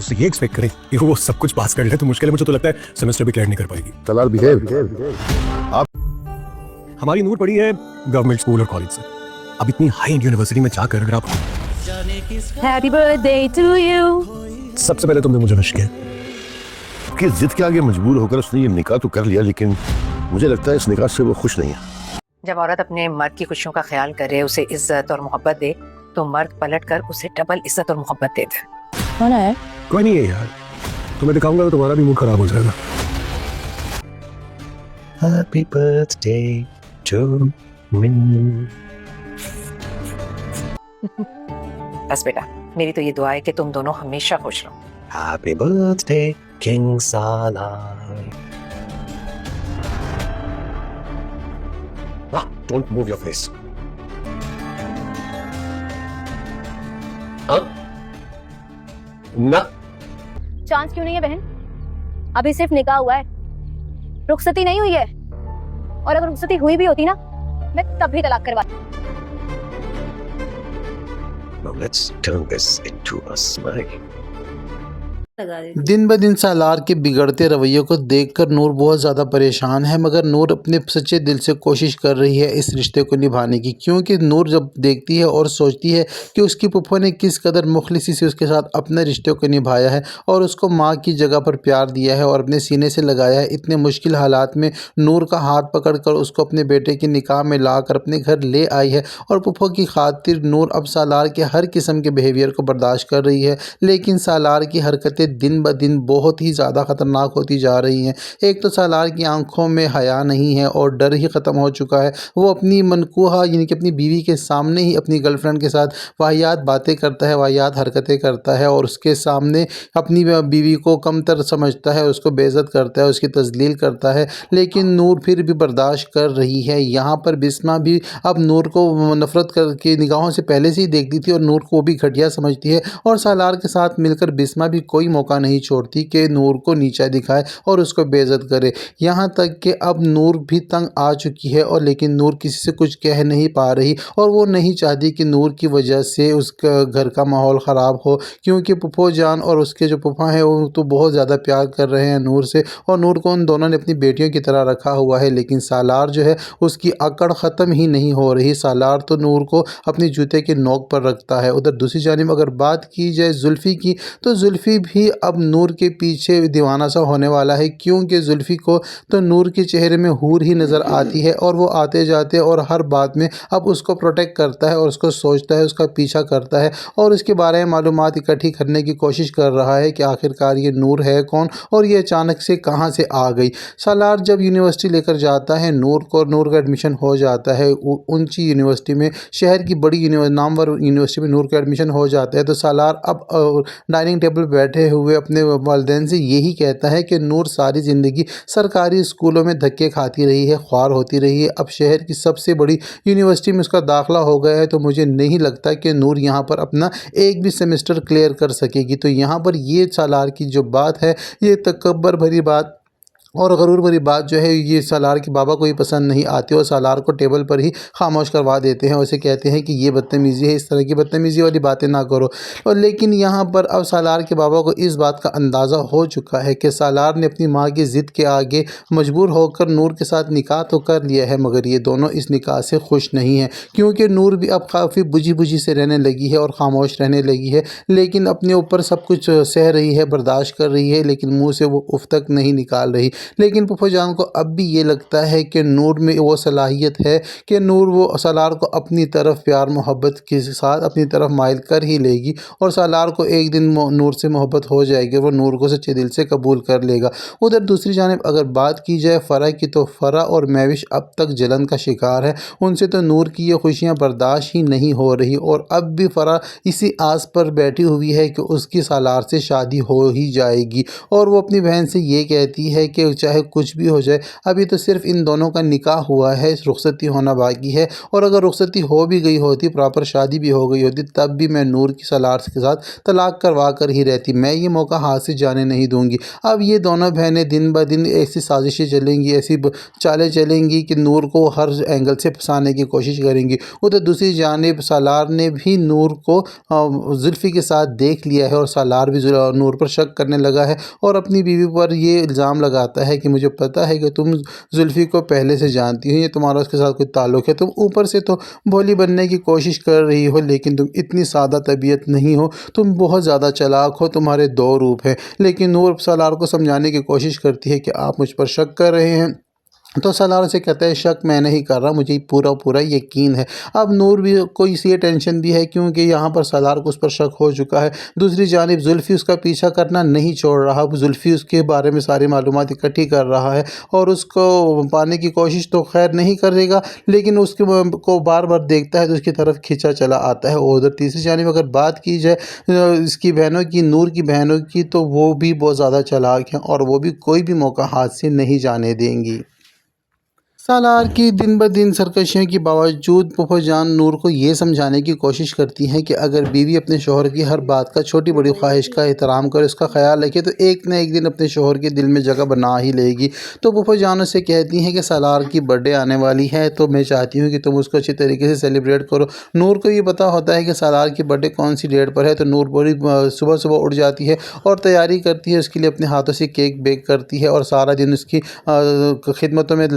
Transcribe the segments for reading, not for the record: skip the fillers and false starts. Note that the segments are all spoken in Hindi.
उससे ये एक्सपेक्ट करें कि वो सब कुछ पास कर ले तो मुश्किल है। मुझे तो लगता है सेमेस्टर भी क्लियर नहीं कर पाएगी। तलाल बिहेव। हमारी नूर पड़ी है गवर्नमेंट स्कूल और कॉलेज से। अब इतनी हाई एंड यूनिवर्सिटी में जाकर अगर आप हैप्पी बर्थडे टू यू। सबसे पहले तुमने मुझे विश किया कि जिद के आगे मजबूर होकर उसने ये निकाह तो कर लिया, लेकिन मुझे लगता है इस निकाह से वो खुश नहीं है। जब औरत अपने मर्द की खुशियों का ख्याल करे, उसे इज्जत और मोहब्बत दे, तो मर्द पलट कर उसे डबल इज्जत और मोहब्बत दे दे। कौन है? कोई नहीं है यार, तुम्हें दिखाऊंगा तो तुम्हारा भी मूड खराब हो जाएगा। Happy birthday to me. बस बेटा, मेरी तो ये दुआ है कि तुम दोनों हमेशा खुश रहो। Happy birthday king Salaar. Don't move your face. ना चांस क्यों नहीं है बहन? अभी सिर्फ निकाह हुआ है, रुखसती नहीं हुई है। और अगर रुखसती हुई भी होती ना, मैं तब भी तलाक करवा। Now let's turn this into a smile. दिन ब दिन सालार के बिगड़ते रवैये को देखकर नूर बहुत ज़्यादा परेशान है, मगर नूर अपने सच्चे दिल से कोशिश कर रही है इस रिश्ते को निभाने की। क्योंकि नूर जब देखती है और सोचती है कि उसकी फूफो ने किस कदर मुखलिसी से उसके साथ अपने रिश्ते को निभाया है और उसको माँ की जगह पर प्यार दिया है और अपने सीने से लगाया है, इतने मुश्किल हालात में नूर का हाथ पकड़कर उसको अपने बेटे के निकाह में लाकर अपने घर ले आई है। और फूफो की खातिर नूर अब सालार के हर किस्म के बिहेवियर को बर्दाश्त कर रही है, लेकिन सालार की हरकतें दिन ब दिन बहुत ही ज़्यादा ख़तरनाक होती जा रही हैं। एक तो सालार की आंखों में हया नहीं है और डर ही ख़त्म हो चुका है। वो अपनी मनकूहा यानी कि अपनी बीवी के सामने ही अपनी गर्लफ्रेंड के साथ वाहियात बातें करता है, वाहियात हरकतें करता है और उसके सामने अपनी बीवी को कमतर समझता है, उसको बेइज्जत करता है, उसकी तजलील करता है। लेकिन नूर फिर भी बर्दाश्त कर रही है। यहाँ पर बिस्मा भी अब नूर को नफ़रत करके निगाहों से पहले से ही देखती थी और नूर को भी घटिया समझती है। और सालार के साथ मिलकर बिस्मा भी कोई मौका नहीं छोड़ती कि नूर को नीचा दिखाए और उसको बेइज्जत करे। यहाँ तक कि अब नूर भी तंग आ चुकी है और लेकिन नूर किसी से कुछ कह नहीं पा रही और वो नहीं चाहती कि नूर की वजह से उसका घर का माहौल ख़राब हो, क्योंकि फूफो जान और उसके जो फूफा हैं वो तो बहुत ज़्यादा प्यार कर रहे हैं नूर से और नूर को उन दोनों ने अपनी बेटियों की तरह रखा हुआ है। लेकिन सालार जो है उसकी अकड़ ख़त्म ही नहीं हो रही। सालार तो नूर को अपनी जूते के नोक पर रखता है। उधर दूसरी जानिब अगर बात की जाए जुल्फ़ी की, तो जुल्फ़ी भी अब नूर के पीछे दीवाना सा होने वाला है, क्योंकि जुल्फ़ी को तो नूर के चेहरे में हूर ही नज़र आती है और वो आते जाते और हर बात में अब उसको प्रोटेक्ट करता है और उसको सोचता है, उसका पीछा करता है और उसके बारे में मालूमात इकट्ठी करने की कोशिश कर रहा है कि आखिरकार ये नूर है कौन और ये अचानक से कहाँ से आ गई। सालार जब यूनिवर्सिटी लेकर जाता है नूर को, नूर का एडमिशन हो जाता है ऊंची यूनिवर्सिटी में, शहर की बड़ी नामवर यूनिवर्सिटी में नूर का एडमिशन हो जाता है। तो सालार अब डाइनिंग टेबल पर बैठे हुए अपने वालिदैन से यही कहता है कि नूर सारी ज़िंदगी सरकारी स्कूलों में धक्के खाती रही है, ख्वार होती रही है, अब शहर की सबसे बड़ी यूनिवर्सिटी में उसका दाखिला हो गया है, तो मुझे नहीं लगता कि नूर यहाँ पर अपना एक भी सेमेस्टर क्लियर कर सकेगी। तो यहाँ पर ये सालार की जो बात है, ये तकब्बर भरी बात और गरूर भरी बात जो है, ये सालार के बाबा को ही पसंद नहीं आती और सालार को टेबल पर ही खामोश करवा देते हैं। उसे कहते हैं कि ये बदतमीज़ी है, इस तरह की बदतमीज़ी वाली बातें ना करो। और लेकिन यहाँ पर अब सालार के बाबा को इस बात का अंदाज़ा हो चुका है कि सालार ने अपनी माँ की ज़िद के आगे मजबूर होकर नूर के साथ निकाह तो कर लिया है, मगर ये दोनों इस निकाह से खुश नहीं हैं, क्योंकि नूर भी अब काफ़ी बुझी बुझी से रहने लगी है और ख़ामोश रहने लगी है। लेकिन अपने ऊपर सब कुछ सह रही है, बर्दाश्त कर रही है, लेकिन मुँह से वो उफ तक नहीं निकाल रही। लेकिन फूफो जान को अब भी ये लगता है कि नूर में वो सलाहियत है कि नूर वो सालार को अपनी तरफ प्यार मोहब्बत के साथ अपनी तरफ माइल कर ही लेगी और सालार को एक दिन नूर से मोहब्बत हो जाएगी, वो नूर को सच्चे दिल से कबूल कर लेगा। उधर दूसरी जानिब अगर बात की जाए फ़रा की, तो फ़रा और महविश अब तक जलन का शिकार है। उनसे तो नूर की ये खुशियाँ बर्दाश्त ही नहीं हो रही और अब भी फ़रा इसी आस पर बैठी हुई है कि उसकी सालार से शादी हो ही जाएगी और वो अपनी बहन से ये कहती है कि लिए चाहे कुछ भी हो जाए, अभी तो सिर्फ इन दोनों का निकाह हुआ है, रुखसती होना बाकी है। और अगर रुखसती हो भी गई होती, प्रॉपर शादी भी हो गई होती, तब भी मैं नूर की सलार के साथ तलाक करवा कर ही रहती। मैं ये मौका हाथ से जाने नहीं दूंगी। अब ये दोनों बहनें दिन ब दिन ऐसी साजिशें चलेंगी, ऐसी चालें चलेंगी कि नूर को हर एंगल से फंसाने की कोशिश करेंगी। उधर दूसरी जानिब सालार ने भी नूर को जुल्फ़ी के साथ देख लिया है और सालार भी नूर पर शक करने लगा है और अपनी बीवी पर ये इल्ज़ाम लगाता है कि मुझे पता है कि तुम जुल्फ़ी को पहले से जानती हो, ये तुम्हारा उसके साथ कोई ताल्लुक़ है। तुम ऊपर से तो भोली बनने की कोशिश कर रही हो, लेकिन तुम इतनी सादा तबीयत नहीं हो, तुम बहुत ज़्यादा चालाक हो, तुम्हारे दो रूप हैं। लेकिन नूर सालार को समझाने की कोशिश करती है कि आप मुझ पर शक कर रहे हैं, तो सालार से कहता है शक मैं नहीं कर रहा, मुझे पूरा पूरा यकीन है। अब नूर भी को इसलिए टेंशन भी है क्योंकि यहाँ पर सालार को उस पर शक हो चुका है। दूसरी जानिब जुल्फ़ी उसका पीछा करना नहीं छोड़ रहा। अब जुल्फ़ी उसके बारे में सारी मालूमात इकट्ठी कर रहा है और उसको पाने की कोशिश तो खैर नहीं करेगा, लेकिन उसके को बार बार देखता है तो उसकी तरफ खिंचा चला आता है। और उधर तीसरी जानिब अगर बात की जाए इसकी बहनों की, नूर की बहनों की, तो वो भी बहुत ज़्यादा चालाक हैं और वो भी कोई भी मौका हाथ से नहीं जाने देंगी। सालार की दिन ब दिन सरकशियों के बावजूद फूफाजान नूर को ये समझाने की कोशिश करती हैं कि अगर बीवी अपने शोहर की हर बात का, छोटी बड़ी ख्वाहिश का एहतराम करे, उसका ख्याल रखे, तो एक न एक दिन अपने शोहर के दिल में जगह बना ही लेगी। तो फूफाजान उससे कहती हैं कि सालार की बर्थडे आने वाली है, तो मैं चाहती हूँ कि तुम उसको अच्छी तरीके से सेलिब्रेट करो। नूर को ये पता होता है कि सालार की बर्थडे कौन सी डेट पर है, तो नूर बड़ी सुबह सुबह उठ जाती है और तैयारी करती है, उसके लिए अपने हाथों से केक बेक करती है और सारा दिन उसकी खिदमतों में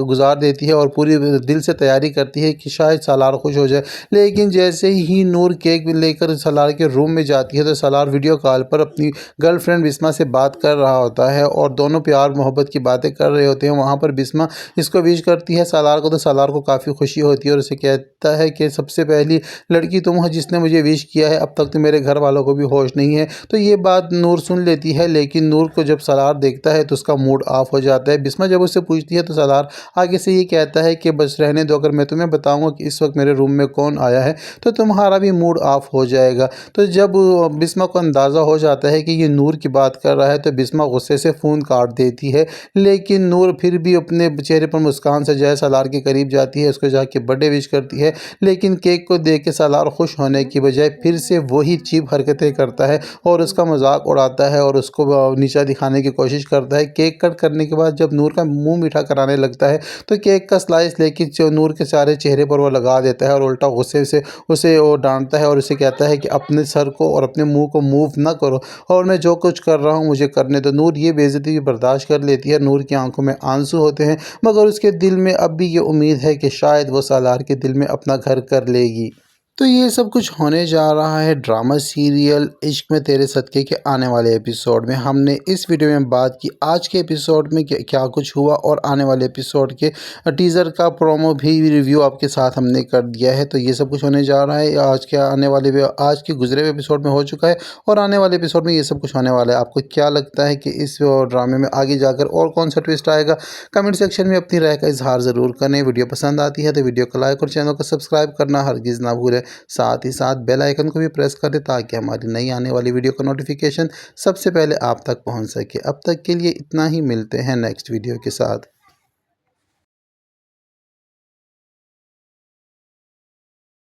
गुजार देती है और पूरी दिल से तैयारी करती है कि शायद सालार खुश हो जाए। लेकिन जैसे ही नूर केक लेकर सालार के रूम में जाती है तो सालार वीडियो कॉल पर अपनी गर्लफ्रेंड बिस्मा से बात कर रहा होता है और दोनों प्यार मोहब्बत की बातें कर रहे होते हैं। वहाँ पर बिस्मा इसको विश करती है सालार को, तो सालार को काफ़ी खुशी होती है और उसे कहता है कि सबसे पहली लड़की तुम हो जिसने मुझे विश किया है, अब तक तो मेरे घर वालों को भी होश नहीं है। तो ये बात नूर सुन लेती है, लेकिन नूर को जब सालार देखता है तो उसका मूड ऑफ हो जाता है। बिस्मा जब उससे पूछती है तो सालार आगे से ये कहता है कि बस रहने दो, अगर मैं तुम्हें बताऊंगा कि इस वक्त मेरे रूम में कौन आया है तो तुम्हारा भी मूड ऑफ हो जाएगा। तो जब बिस्मा को अंदाज़ा हो जाता है कि ये नूर की बात कर रहा है तो बिस्मा गुस्से से फ़ोन काट देती है, लेकिन नूर फिर भी अपने चेहरे पर मुस्कान से जाए सालार के करीब जाती है, उसको जाके बर्थडे विश करती है। लेकिन केक को देख के सालार खुश होने की बजाय फिर से वही चीप हरकतें करता है और उसका मजाक उड़ाता है और उसको नीचा दिखाने की कोशिश करता है। केक कट करने के बाद जब नूर का मुंह मीठा कराने लगता है तो केक का स्लाइस लेके नूर के सारे चेहरे पर वो लगा देता है और उल्टा गुस्से से उसे वो डांटता है और उसे कहता है कि अपने सर को और अपने मुंह को मूव ना करो और मैं जो कुछ कर रहा हूँ मुझे करने दो। नूर ये बेइज्जती भी बर्दाश्त कर लेती है। नूर की आंखों में आंसू होते हैं, मगर उसके दिल में अब भी ये उम्मीद है कि शायद वो सालार के दिल में अपना घर कर लेगी। तो ये सब कुछ होने जा रहा है ड्रामा सीरियल इश्क में तेरे सदके के आने वाले एपिसोड में। हमने इस वीडियो में बात की आज के एपिसोड में क्या कुछ हुआ और आने वाले एपिसोड के टीज़र का प्रोमो भी रिव्यू आपके साथ हमने कर दिया है। तो ये सब कुछ होने जा रहा है आज के गुजरे हुए एपिसोड में हो चुका है और आने वाले एपिसोड में ये सब कुछ होने वाला है। आपको क्या लगता है कि इस ड्रामे में आगे जाकर और कौन सा ट्विस्ट आएगा? कमेंट सेक्शन में अपनी राय का इजहार ज़रूर करें। वीडियो पसंद आती है तो वीडियो को लाइक और चैनल को सब्सक्राइब करना हरगिज़ ना भूलें। साथ ही साथ बेल आइकन को भी प्रेस कर दें ताकि हमारी नई आने वाली वीडियो का नोटिफिकेशन सबसे पहले आप तक पहुंच सके। अब तक के लिए इतना ही, मिलते हैं नेक्स्ट वीडियो के साथ।